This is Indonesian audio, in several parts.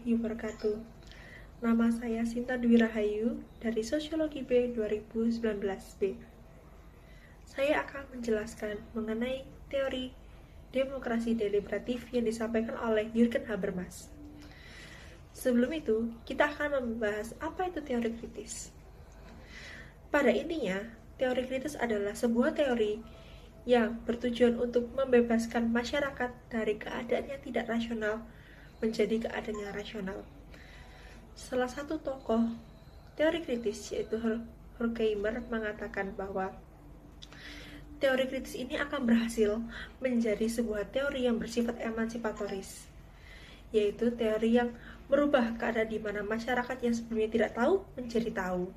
warahmatullahi wabarakatuh. Nama saya Sinta Dwi Rahayu dari Sosiologi B 2019 B. Saya akan menjelaskan mengenai teori demokrasi deliberatif yang disampaikan oleh Jürgen Habermas. Sebelum itu, kita akan membahas apa itu teori kritis. Pada intinya, teori kritis adalah sebuah teori yang bertujuan untuk membebaskan masyarakat dari keadaan yang tidak rasional menjadi keadaan yang rasional. Salah satu tokoh teori kritis yaitu Horkheimer mengatakan bahwa teori kritis ini akan berhasil menjadi sebuah teori yang bersifat emansipatoris, yaitu teori yang merubah keadaan di mana masyarakat yang sebelumnya tidak tahu menjadi tahu.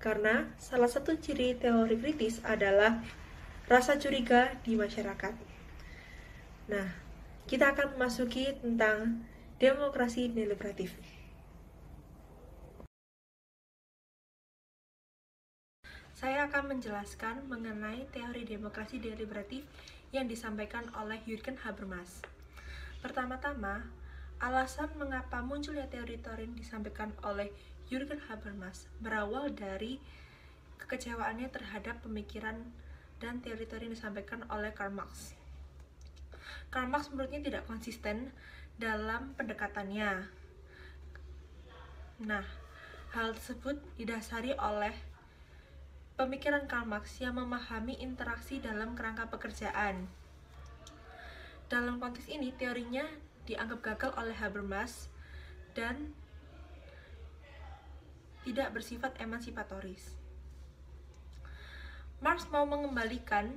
Karena salah satu ciri teori kritis adalah rasa curiga di masyarakat. Nah, kita akan memasuki tentang demokrasi deliberatif. Saya akan menjelaskan mengenai teori demokrasi deliberatif yang disampaikan oleh Jürgen Habermas. Pertama-tama, alasan mengapa munculnya teori-teori yang disampaikan oleh Jürgen Habermas berawal dari kekecewaannya terhadap pemikiran dan teori-teori yang disampaikan oleh Karl Marx. Karl Marx menurutnya tidak konsisten dalam pendekatannya. Nah, hal tersebut didasari oleh pemikiran Karl Marx yang memahami interaksi dalam kerangka pekerjaan. Dalam konteks ini, teorinya dianggap gagal oleh Habermas dan tidak bersifat emansipatoris. Marx mau mengembalikan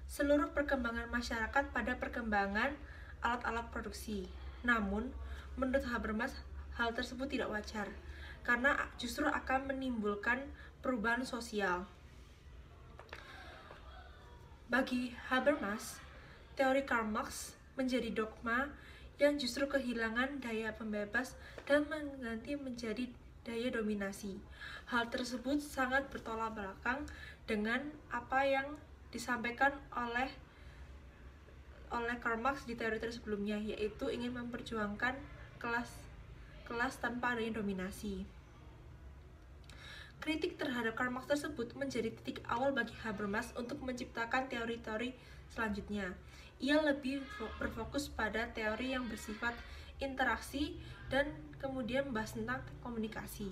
seluruh perkembangan masyarakat pada perkembangan alat-alat produksi. Namun, menurut Habermas, hal tersebut tidak wajar, karena justru akan menimbulkan perubahan sosial. Bagi Habermas, teori Karl Marx menjadi dogma yang justru kehilangan daya pembebas dan mengganti menjadi daya dominasi. Hal tersebut sangat bertolak belakang dengan apa yang disampaikan oleh Karl Marx di teori-teori sebelumnya, yaitu ingin memperjuangkan kelas tanpa adanya dominasi. Kritik terhadap Karl Marx tersebut menjadi titik awal bagi Habermas untuk menciptakan teori-teori selanjutnya. Ia lebih berfokus pada teori yang bersifat interaksi dan kemudian membahas tentang komunikasi.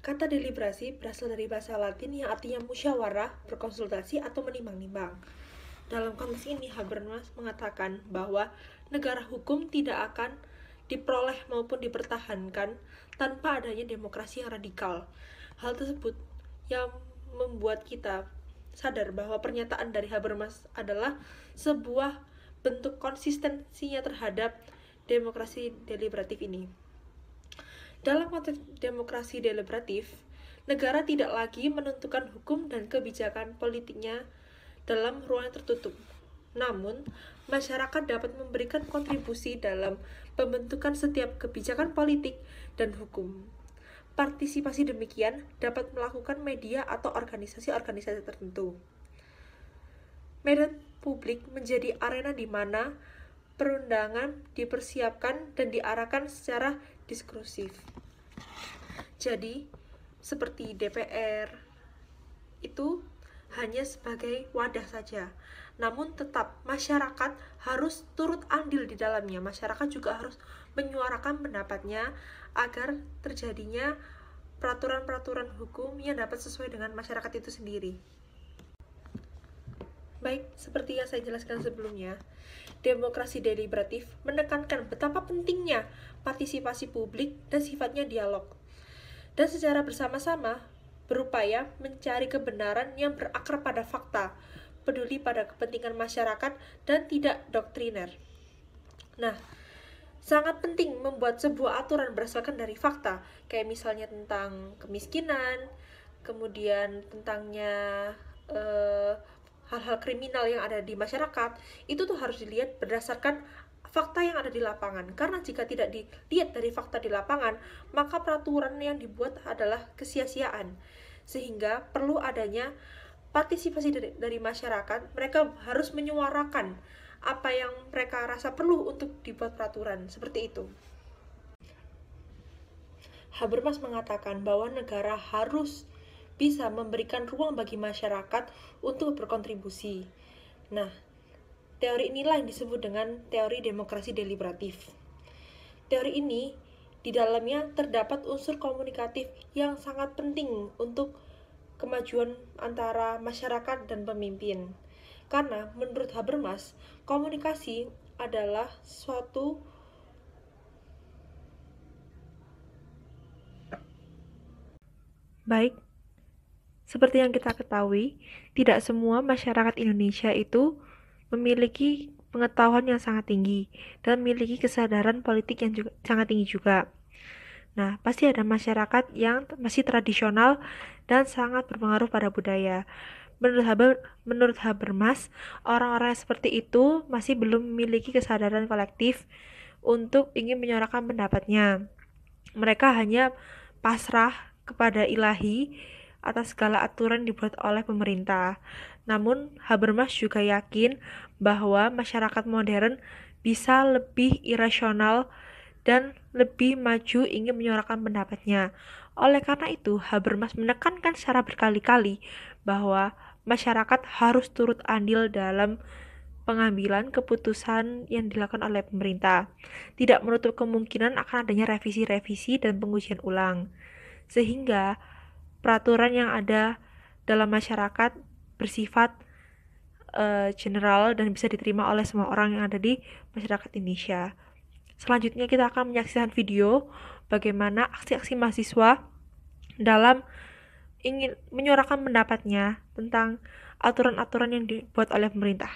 Kata deliberasi berasal dari bahasa Latin yang artinya musyawarah, berkonsultasi, atau menimbang-nimbang. Dalam konteks ini, Habermas mengatakan bahwa negara hukum tidak akan diperoleh maupun dipertahankan tanpa adanya demokrasi yang radikal. Hal tersebut yang membuat kita sadar bahwa pernyataan dari Habermas adalah sebuah bentuk konsistensinya terhadap demokrasi deliberatif ini. Dalam konteks demokrasi deliberatif, negara tidak lagi menentukan hukum dan kebijakan politiknya dalam ruang tertutup. Namun, masyarakat dapat memberikan kontribusi dalam pembentukan setiap kebijakan politik dan hukum. Partisipasi demikian dapat melakukan media atau organisasi-organisasi tertentu. Medan publik menjadi arena di mana perundangan dipersiapkan dan diarahkan secara diskursif. Jadi, seperti DPR, itu hanya sebagai wadah saja. Namun tetap masyarakat harus turut andil di dalamnya. Masyarakat juga harus menyuarakan pendapatnya agar terjadinya peraturan-peraturan hukum yang dapat sesuai dengan masyarakat itu sendiri. Baik, seperti yang saya jelaskan sebelumnya, demokrasi deliberatif menekankan betapa pentingnya partisipasi publik dan sifatnya dialog, dan secara bersama-sama berupaya mencari kebenaran yang berakar pada fakta, peduli pada kepentingan masyarakat, dan tidak doktriner. Nah, sangat penting membuat sebuah aturan berdasarkan dari fakta, kayak misalnya tentang kemiskinan, kemudian tentangnya hal-hal kriminal yang ada di masyarakat, itu tuh harus dilihat berdasarkan fakta yang ada di lapangan. Karena jika tidak dilihat dari fakta di lapangan, maka peraturan yang dibuat adalah kesia-siaan. sehingga perlu adanya partisipasi dari masyarakat. Mereka harus menyuarakan apa yang mereka rasa perlu untuk dibuat peraturan, seperti itu. Habermas mengatakan bahwa negara harus bisa memberikan ruang bagi masyarakat untuk berkontribusi. Nah, teori inilah yang disebut dengan teori demokrasi deliberatif. Teori ini, di dalamnya terdapat unsur komunikatif yang sangat penting untuk kemajuan antara masyarakat dan pemimpin. Karena menurut Habermas, komunikasi adalah suatu baik. Seperti yang kita ketahui, tidak semua masyarakat Indonesia itu memiliki pengetahuan yang sangat tinggi dan memiliki kesadaran politik yang juga sangat tinggi juga. Nah, pasti ada masyarakat yang masih tradisional dan sangat berpengaruh pada budaya. Menurut Habermas, orang-orang seperti itu masih belum memiliki kesadaran kolektif untuk ingin menyuarakan pendapatnya. Mereka hanya pasrah kepada ilahi atas segala aturan dibuat oleh pemerintah. Namun, Habermas juga yakin bahwa masyarakat modern bisa lebih irasional dan lebih maju ingin menyuarakan pendapatnya. Oleh karena itu, Habermas menekankan secara berkali-kali bahwa masyarakat harus turut andil dalam pengambilan keputusan yang dilakukan oleh pemerintah. Tidak menutup kemungkinan akan adanya revisi-revisi dan pengujian ulang. Sehingga peraturan yang ada dalam masyarakat bersifat general dan bisa diterima oleh semua orang yang ada di masyarakat Indonesia. Selanjutnya kita akan menyaksikan video bagaimana aksi-aksi mahasiswa dalam ingin menyuarakan pendapatnya tentang aturan-aturan yang dibuat oleh pemerintah.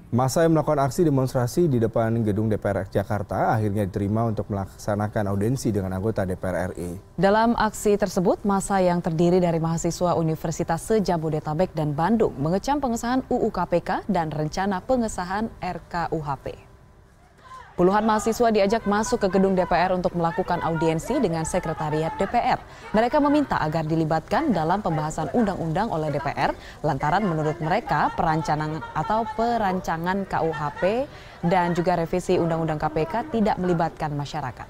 Massa yang melakukan aksi demonstrasi di depan gedung DPR Jakarta akhirnya diterima untuk melaksanakan audiensi dengan anggota DPR RI. Dalam aksi tersebut, massa yang terdiri dari mahasiswa Universitas Sejabodetabek dan Bandung mengecam pengesahan UU KPK dan rencana pengesahan RKUHP. Puluhan mahasiswa diajak masuk ke gedung DPR untuk melakukan audiensi dengan sekretariat DPR. Mereka meminta agar dilibatkan dalam pembahasan undang-undang oleh DPR lantaran menurut mereka perancangan KUHP dan juga revisi undang-undang KPK tidak melibatkan masyarakat.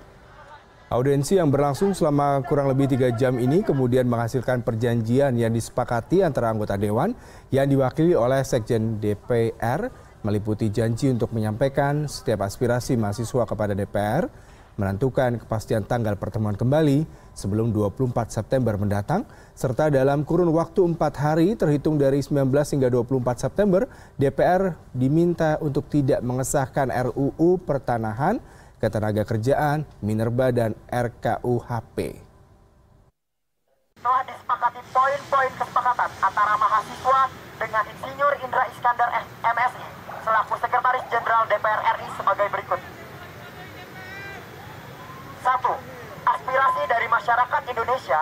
Audiensi yang berlangsung selama kurang lebih 3 jam ini kemudian menghasilkan perjanjian yang disepakati antara anggota Dewan yang diwakili oleh Sekjen DPR, meliputi janji untuk menyampaikan setiap aspirasi mahasiswa kepada DPR, menentukan kepastian tanggal pertemuan kembali sebelum 24 September mendatang, serta dalam kurun waktu 4 hari terhitung dari 19 hingga 24 September, DPR diminta untuk tidak mengesahkan RUU Pertanahan, Ketenagakerjaan, Minerba, dan RKUHP. Telah disepakati poin-poin kesepakatan antara mahasiswa dengan Insinyur Indra Iskandar MSI selaku Sekretaris Jenderal DPR RI sebagai berikut. 1. Aspirasi dari masyarakat Indonesia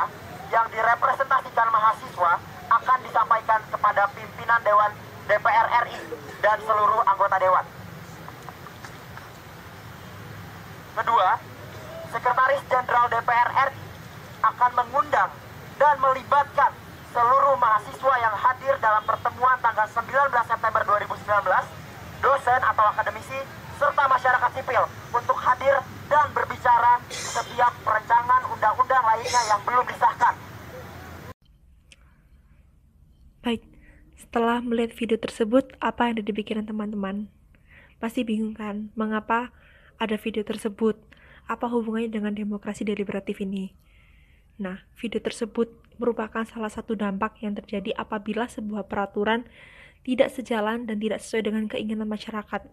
yang direpresentasikan mahasiswa akan disampaikan kepada pimpinan Dewan DPR RI dan seluruh anggota Dewan. Kedua, Sekretaris Jenderal DPR RI akan mengundang dan melibatkan seluruh mahasiswa yang hadir dalam pertemuan tanggal 19 September 2019, dosen atau akademisi, serta masyarakat sipil untuk hadir dan berbicara setiap perancangan undang-undang lainnya yang belum disahkan. Baik, setelah melihat video tersebut, apa yang ada di pikiran teman-teman? Pasti bingung kan, mengapa ada video tersebut? Apa hubungannya dengan demokrasi deliberatif ini? Nah, video tersebut merupakan salah satu dampak yang terjadi apabila sebuah peraturan tidak sejalan dan tidak sesuai dengan keinginan masyarakat.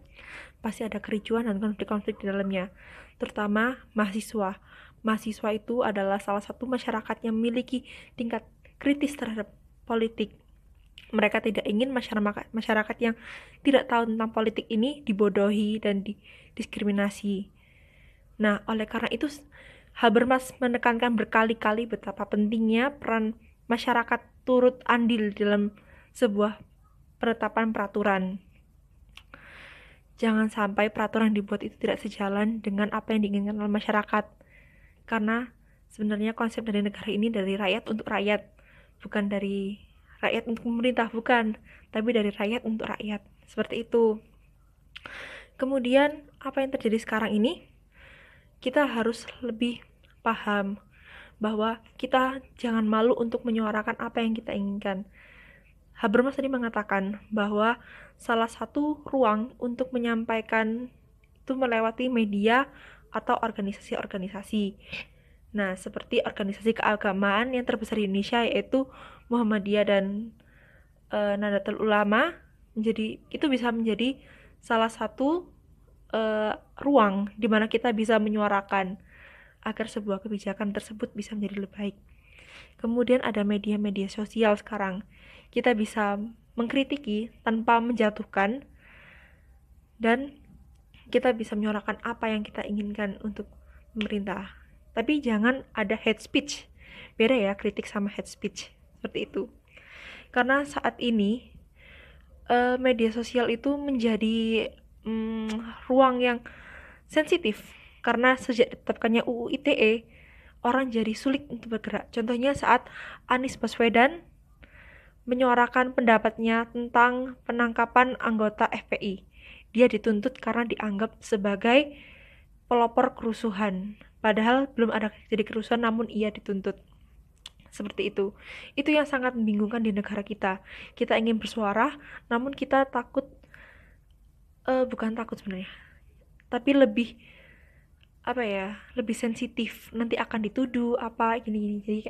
Pasti ada kericuan dan konflik-konflik di dalamnya, terutama mahasiswa. Mahasiswa itu adalah salah satu masyarakat yang memiliki tingkat kritis terhadap politik. Mereka tidak ingin masyarakat yang tidak tahu tentang politik ini dibodohi dan didiskriminasi. Nah, oleh karena itu, Habermas menekankan berkali-kali betapa pentingnya peran masyarakat turut andil dalam sebuah penetapan peraturan. Jangan sampai peraturan yang dibuat itu tidak sejalan dengan apa yang diinginkan oleh masyarakat. Karena Sebenarnya konsep dari negara ini dari rakyat untuk rakyat, bukan dari rakyat untuk pemerintah, bukan, tapi dari rakyat untuk rakyat. Seperti itu. Kemudian apa yang terjadi sekarang ini, kita harus lebih paham bahwa kita jangan malu untuk menyuarakan apa yang kita inginkan. Habermas tadi mengatakan bahwa salah satu ruang untuk menyampaikan itu melewati media atau organisasi-organisasi. Nah, seperti organisasi keagamaan yang terbesar di Indonesia yaitu Muhammadiyah dan Nahdlatul Ulama, itu bisa menjadi salah satu ruang di mana kita bisa menyuarakan agar sebuah kebijakan tersebut bisa menjadi lebih baik. Kemudian ada media-media sosial sekarang. Kita bisa mengkritiki tanpa menjatuhkan, dan kita bisa menyuarakan apa yang kita inginkan untuk pemerintah. Tapi jangan ada hate speech. Beda ya kritik sama hate speech. Seperti itu. Karena saat ini media sosial itu menjadi ruang yang sensitif. Karena sejak ditetapkannya UU ITE, orang jadi sulit untuk bergerak. Contohnya saat Anies Baswedan menyuarakan pendapatnya tentang penangkapan anggota FPI. Dia dituntut karena dianggap sebagai pelopor kerusuhan. Padahal belum ada terjadi kerusuhan, namun ia dituntut. Seperti itu. Itu yang sangat membingungkan di negara kita. Kita ingin bersuara, namun kita takut, bukan takut sebenarnya, tapi lebih sensitif. Nanti akan dituduh apa gini-gini.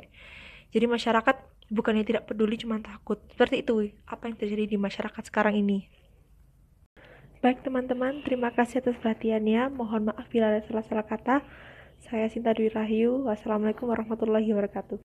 Jadi masyarakat bukannya tidak peduli, cuma takut. Seperti itu apa yang terjadi di masyarakat sekarang ini. Baik teman-teman, terima kasih atas perhatiannya. Mohon maaf bila ada salah-salah kata. Saya Sinta Dwi Rahayu. Wassalamualaikum warahmatullahi wabarakatuh.